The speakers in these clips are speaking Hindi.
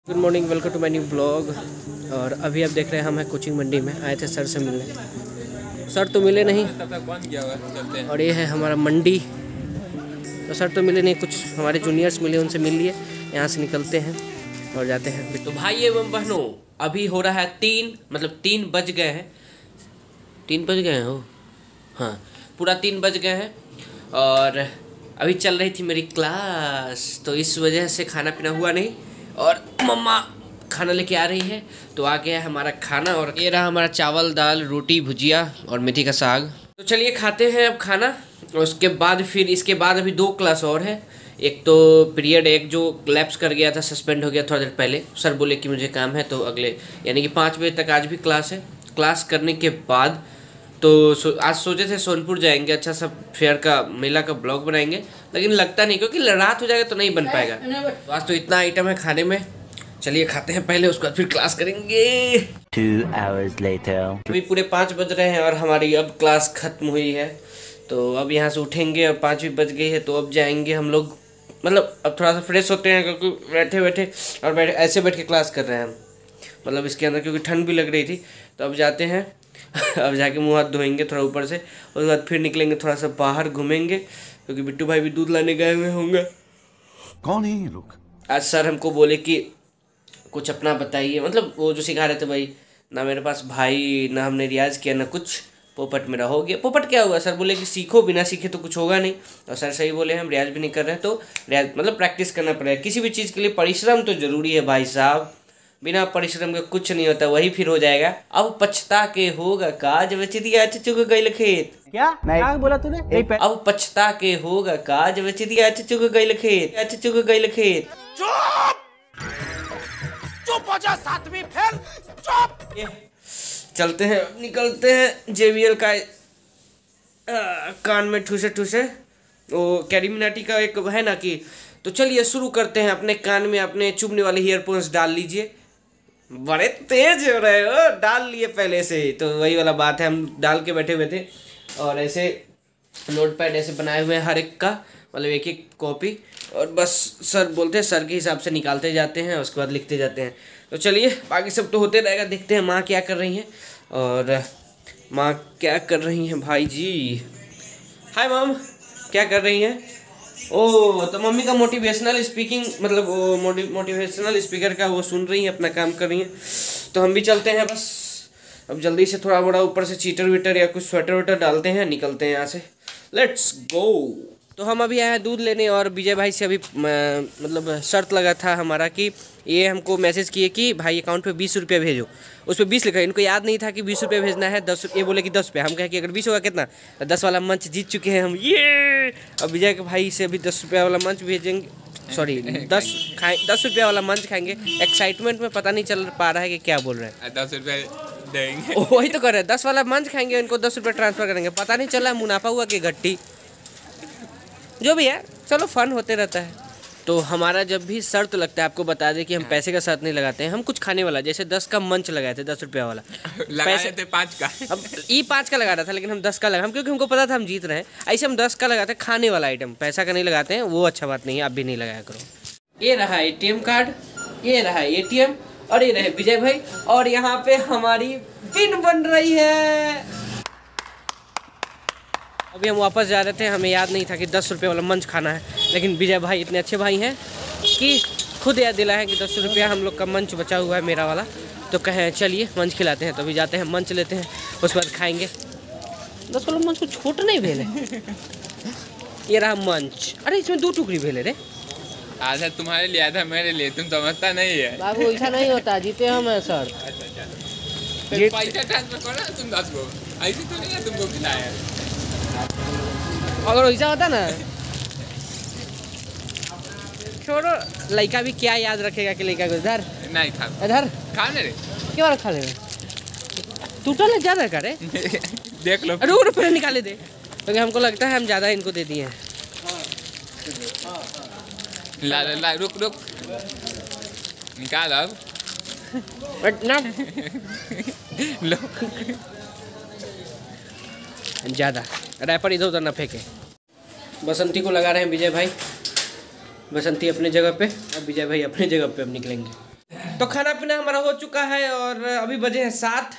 Good morning, welcome to my new blog. और अभी आप देख रहे हैं हम हैं कोचिंग मंडी में, आए थे सर से मिलने। सर तो मिले नहीं, और ये है हमारा मंडी। तो सर तो मिले नहीं, कुछ हमारे जूनियर्स मिले, उनसे मिल लिए। यहाँ से निकलते हैं और जाते हैं। तो भाई एवं बहनों, अभी हो रहा है 3 बज गए हैं। 3 बज गए हैं हो, हाँ पूरा 3 बज गए हैं। और अभी चल रही थी मेरी क्लास, तो इस वजह से खाना पीना हुआ नहीं। और मम्मा खाना लेके आ रही है, तो आ गया है हमारा खाना। और ये रहा हमारा चावल, दाल, रोटी, भुजिया और मेथी का साग। तो चलिए खाते हैं अब खाना। और उसके बाद फिर इसके बाद अभी 2 क्लास और है। एक तो पीरियड एक जो लैप्स कर गया था, सस्पेंड हो गया थोड़ा देर पहले। सर बोले कि मुझे काम है, तो अगले यानी कि 5 बजे तक आज भी क्लास है। क्लास करने के बाद तो आज सोचे थे सोनपुर जाएंगे, अच्छा सा फेयर का मेला का ब्लॉग बनाएंगे, लेकिन लगता नहीं, क्योंकि रात हो जाएगा तो नहीं बन पाएगा। तो आज तो इतना आइटम है खाने में। चलिए खाते हैं पहले, उसके बाद फिर क्लास करेंगे। 2 hours later। अभी पूरे 5 बज रहे हैं और हमारी अब क्लास खत्म हुई है। तो अब यहाँ से उठेंगे और 5 भी बज गई है, तो अब जाएंगे हम लोग। मतलब अब थोड़ा सा फ्रेश होते हैं, क्योंकि बैठे ऐसे बैठ के क्लास कर रहे हैं हम, मतलब इसके अंदर, क्योंकि ठंड भी लग रही थी। तो अब जाते हैं अब जाके मुँह हाथ धोएंगे थोड़ा ऊपर से, उसके बाद फिर निकलेंगे, थोड़ा सा बाहर घूमेंगे, क्योंकि बिट्टू भाई भी दूध लाने गए हुए होंगे। कौन है ये लोग? आज सर हमको बोले कि कुछ अपना बताइए, मतलब वो जो सिखा रहे थे भाई। ना मेरे पास भाई, ना हमने रियाज किया, ना कुछ। पोपट मेरा हो गया। पोपट क्या हुआ? सर बोले कि सीखो, बिना सीखे तो कुछ होगा नहीं। और सर सही बोले, हम रियाज भी नहीं कर रहे हैं, तो रियाज मतलब प्रैक्टिस करना पड़ेगा। किसी भी चीज़ के लिए परिश्रम तो जरूरी है भाई साहब, बिना परिश्रम के कुछ नहीं होता। वही फिर हो जाएगा। अब पछता के होगा काज, बेच दिया चुग गई खेत। क्या बोला तूने? अब पछता के होगा काज, बेच दिया चुग गई खेत, चुग गई खेत। चुप हो जा, 7वीं फेल, चुप। चलते हैं, निकलते हैं। JBL का कान में ठूसे ठूसे, वो कैरीमिनाटी का एक है ना कि। तो चलिए शुरू करते हैं। अपने कान में अपने चुभने वाले ईयरफोन्स डाल लीजिए। बड़े तेज हो रहे हो, डाल लिए पहले से। तो वही वाला बात है, हम डाल के बैठे हुए थे। और ऐसे नोटपैड ऐसे बनाए हुए हैं हर एक का, मतलब एक एक कॉपी। और बस सर बोलते हैं, सर के हिसाब से निकालते जाते हैं, उसके बाद लिखते जाते हैं। तो चलिए बाकी सब तो होते रहेगा। देखते हैं माँ क्या कर रही हैं। और माँ क्या कर रही हैं भाई जी? हाय मम, क्या कर रही हैं? ओह, तो मम्मी का मोटिवेशनल स्पीकिंग, मतलब वो मोटिवेशनल स्पीकर का वो सुन रही हैं, अपना काम कर रही हैं। तो हम भी चलते हैं बस। अब जल्दी से थोड़ा बड़ा ऊपर से चीटर वीटर या कुछ स्वेटर वेटर डालते हैं, निकलते हैं यहाँ से। Let's go. तो हम अभी आए हैं दूध लेने, और विजय भाई से अभी मतलब शर्त लगा था हमारा कि ये हमको मैसेज किए कि भाई अकाउंट पे 20 रुपये भेजो। उस पर 20 लिखा है, इनको याद नहीं था कि 20 रुपये भेजना है। 10, ये बोले कि 10 रुपये। हम कहे कि अगर 20 होगा कितना, तो 10 वाला मंच जीत चुके हैं हम, ये। अब विजय के भाई से अभी 10 रुपये वाला मंच भेजेंगे, सॉरी 10 रुपये वाला मंच खाएंगे। एक्साइटमेंट में पता नहीं चल पा रहा है कि क्या बोल रहे हैं। 10 रुपये देंगे, वही तो कर रहे हैं, 10 वाला मंच खाएंगे, इनको 10 रुपये ट्रांसफर करेंगे। पता नहीं चला मुनाफा हुआ कि घट्टी, जो भी है, चलो फन होते रहता है। तो हमारा जब भी शर्त लगता है, आपको बता दें कि हम पैसे का शर्त नहीं लगाते हैं, हम कुछ खाने वाला, जैसे 10 का मंच लगाए थे, 10 रुपये वाला। लगाए थे 5 का। अब ये 5 का लगा रहा था, लेकिन हम 10 का लगा, हम क्योंकि हमको पता था हम जीत रहे हैं। ऐसे हम 10 का लगाते हैं, खाने वाला आइटम, पैसा का नहीं लगाते हैं, वो अच्छा बात नहीं है, आप भी नहीं लगाया करो। ये रहा ATM कार्ड, ये रहा ATM, और ये रहे विजय भाई। और यहाँ पे हमारी पिन बन रही है। अभी हम वापस जा रहे थे, हमें याद नहीं था कि 10 रुपये वाला मंच खाना है, लेकिन विजय भाई इतने अच्छे भाई हैं कि खुद याद दिलाए कि 10 रुपया हम लोग का मंच बचा हुआ है, मेरा वाला। तो कहें चलिए मंच खिलाते हैं। तो अभी जाते हैं, मंच लेते हैं, उसके बाद खाएंगे। 10 वाला मंच को छोटा नहीं भेले। ये रहा मंच। अरे इसमें 2 टुकड़ी भेले रे। आधा तुम्हारे लिए, आधा मेरे लिए, तुम समझता नहीं है बाबू, ऐसा नहीं होता, जीते हम हैं सर। पैसा ट्रांसफर करो ना तुम 10 को, ऐसे तो नहीं है तुमको खिलाया। अगर वैसा होता ना, छोड़ो, लड़का भी क्या याद रखेगा कि लड़का को इधर नहीं खा, इधर खाने रे, क्यों खा ले? टूटल ज़्यादा करे देख लो। रुक रुक, निकाले दे, क्योंकि हमको लगता है हम ज़्यादा इनको दे दिए हैं। ला रुक निकाल अब। ना लो, ज़्यादा रैपर इधर उधर ना फेंके। बसंती को लगा रहे हैं विजय भाई, बसंती अपने जगह पे, अब विजय भाई अपने जगह पे अब निकलेंगे। तो खाना पीना हमारा हो चुका है और अभी बजे हैं 7।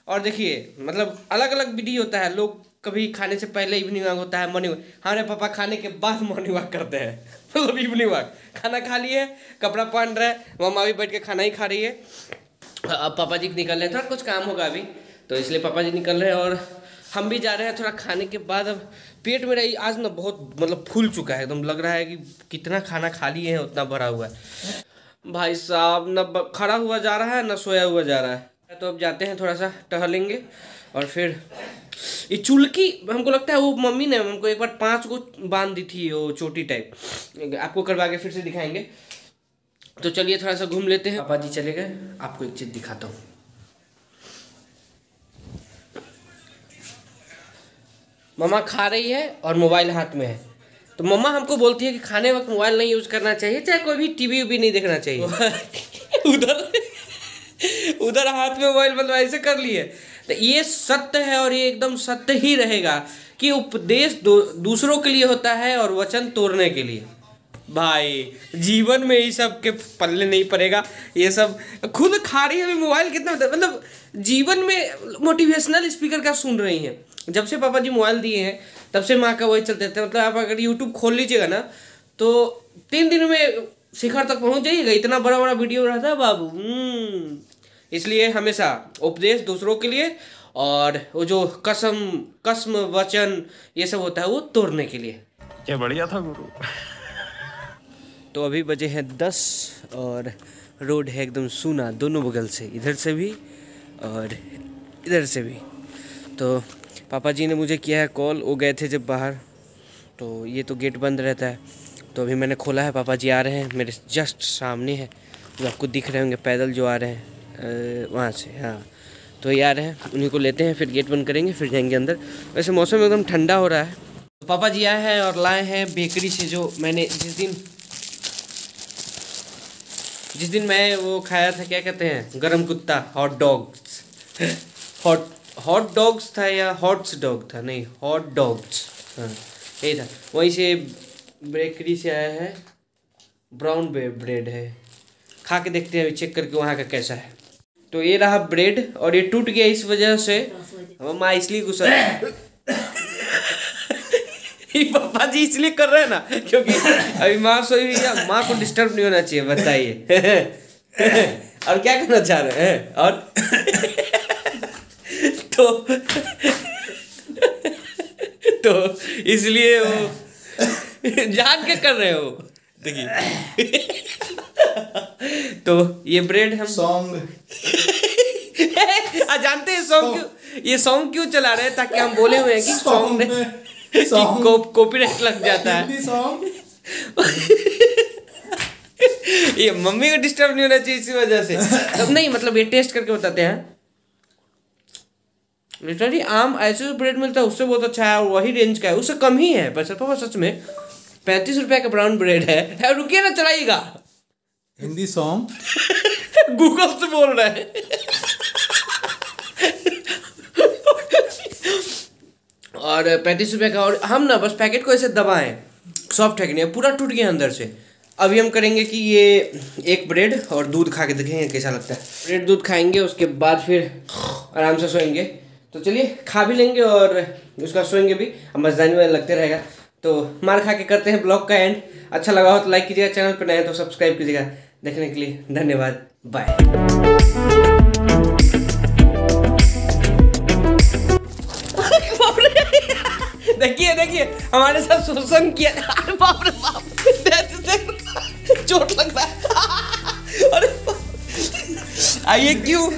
और देखिए मतलब अलग अलग विधि होता है, लोग कभी खाने से पहले इवनिंग वॉक होता है, मॉर्निंग वॉक। हमारे पापा खाने के बाद मॉर्निंग वॉक करते हैं, मतलब इवनिंग वॉक। खाना खा लिए, कपड़ा पहन रहे, मम्मा भी बैठ के खाना ही खा रही है। अब पापा जी निकल रहे हैं, थोड़ा कुछ काम होगा अभी तो इसलिए पापा जी निकल रहे हैं और हम भी जा रहे हैं थोड़ा खाने के बाद। अब पेट मेरा आज ना बहुत मतलब फूल चुका है, एकदम लग रहा है कि कितना खाना खा लिए हैं उतना भरा हुआ है भाई साहब। न खड़ा हुआ जा रहा है न सोया हुआ जा रहा है। तो अब जाते हैं थोड़ा सा टहलेंगे और फिर ये चुल्की हमको लगता है वो मम्मी ने हमको एक बार 5 को बांध दी थी, वो चोटी टाइप, आपको करवा के फिर से दिखाएंगे। तो चलिए थोड़ा सा घूम लेते हैं। पापा जी चले गए, आपको एक चीज़ दिखाता हूँ। मम्मा खा रही है और मोबाइल हाथ में है। तो मम्मा हमको बोलती है कि खाने वक्त मोबाइल नहीं यूज़ करना चाहिए, चाहे कोई भी टीवी भी नहीं देखना चाहिए। उधर हाथ में मोबाइल मतलब ऐसे कर लिए। तो ये सत्य है और ये एकदम सत्य ही रहेगा कि उपदेश दूसरों के लिए होता है और वचन तोड़ने के लिए। भाई जीवन में ये सब के पल्ले नहीं पड़ेगा। ये सब खुद खा रही है अभी मोबाइल, कितना मतलब जीवन में मोटिवेशनल स्पीकर क्या सुन रही हैं। जब से पापा जी मोबाइल दिए हैं तब से माँ का वही चलते थे। मतलब आप अगर यूट्यूब खोल लीजिएगा ना तो 3 दिन में शिखर तक पहुँच जाइएगा, इतना बड़ा बड़ा वीडियो रहता है बाबू। इसलिए हमेशा उपदेश दूसरों के लिए और वो जो कसम वचन ये सब होता है वो तोड़ने के लिए। क्या बढ़िया था गुरु। तो अभी बजे हैं 10 और रोड है एकदम सूना दोनों बगल से, इधर से भी और इधर से भी। तो पापा जी ने मुझे किया है कॉल, वो गए थे जब बाहर, तो ये तो गेट बंद रहता है। तो अभी मैंने खोला है, पापा जी आ रहे हैं, मेरे जस्ट सामने है, जो आपको दिख रहे होंगे पैदल जो आ रहे हैं वहाँ से। हाँ तो ये आ रहे हैं, उन्हीं को लेते हैं, फिर गेट बंद करेंगे, फिर जाएंगे अंदर। वैसे मौसम एकदम ठंडा हो रहा है। तो पापा जी आए हैं और लाए हैं बेकरी से जो मैंने जिस दिन मैं वो खाया था, क्या कहते हैं, गरम कुत्ता, हॉट डॉग्स। हॉट डॉग्स था या हॉट्स डॉग था, नहीं हॉट डॉग्स, हाँ यही था। वहीं से बेकरी से आया है, ब्राउन ब्रेड है, खा के देखते हैं चेक करके वहाँ का कैसा है। तो ये रहा ब्रेड और ये टूट गया इस वजह से, माँ इसलिए गुस्सा पापा जी इसलिए कर रहे हैं ना क्योंकि अभी माँ सोई हुई है, माँ को डिस्टर्ब नहीं होना चाहिए, बताइए। और क्या करना चाह रहे हैं और तो इसलिए वो जान के कर रहे हो, देखिए। तो ये ब्रेड हम जानते हैं सॉन्ग क्यों चला रहे हैं, ताकि हम बोले हुए हैं कि सॉन्ग में कॉपीराइट लग जाता है। ये मम्मी को डिस्टर्ब नहीं होना चाहिए इसी वजह से। तब नहीं मतलब ये टेस्ट करके बताते हैं। लिटरली आम ऐसे ब्रेड मिलता है उससे बहुत अच्छा है और वही रेंज का है, उससे कम ही है पैसा। पापा सच में 35 रुपए का ब्राउन ब्रेड है। रुकिए ना, चलाइएगा हिंदी सॉन्ग गूगल से बोल रहा है। और 35 रुपये का, और हम ना बस पैकेट को ऐसे दबाएं, सॉफ्ट है कि नहीं, पूरा टूट गया अंदर से। अभी हम करेंगे कि ये एक ब्रेड और दूध खा के देखेंगे कैसा लगता है। ब्रेड दूध खाएंगे, उसके बाद फिर आराम से सोएंगे। तो चलिए खा भी लेंगे और उसका सोएंगे भी, अब मजदानी में लगते रहेगा। तो मार खा के करते हैं ब्लॉग का एंड। अच्छा लगा हो तो लाइक कीजिएगा, चैनल पर नए हैं तो सब्सक्राइब कीजिएगा। देखने के लिए धन्यवाद, बाय। देखिए हमारे साथ शोषण किया। बाप रे बाप, चोट लग रहा है। अरे आइए क्यों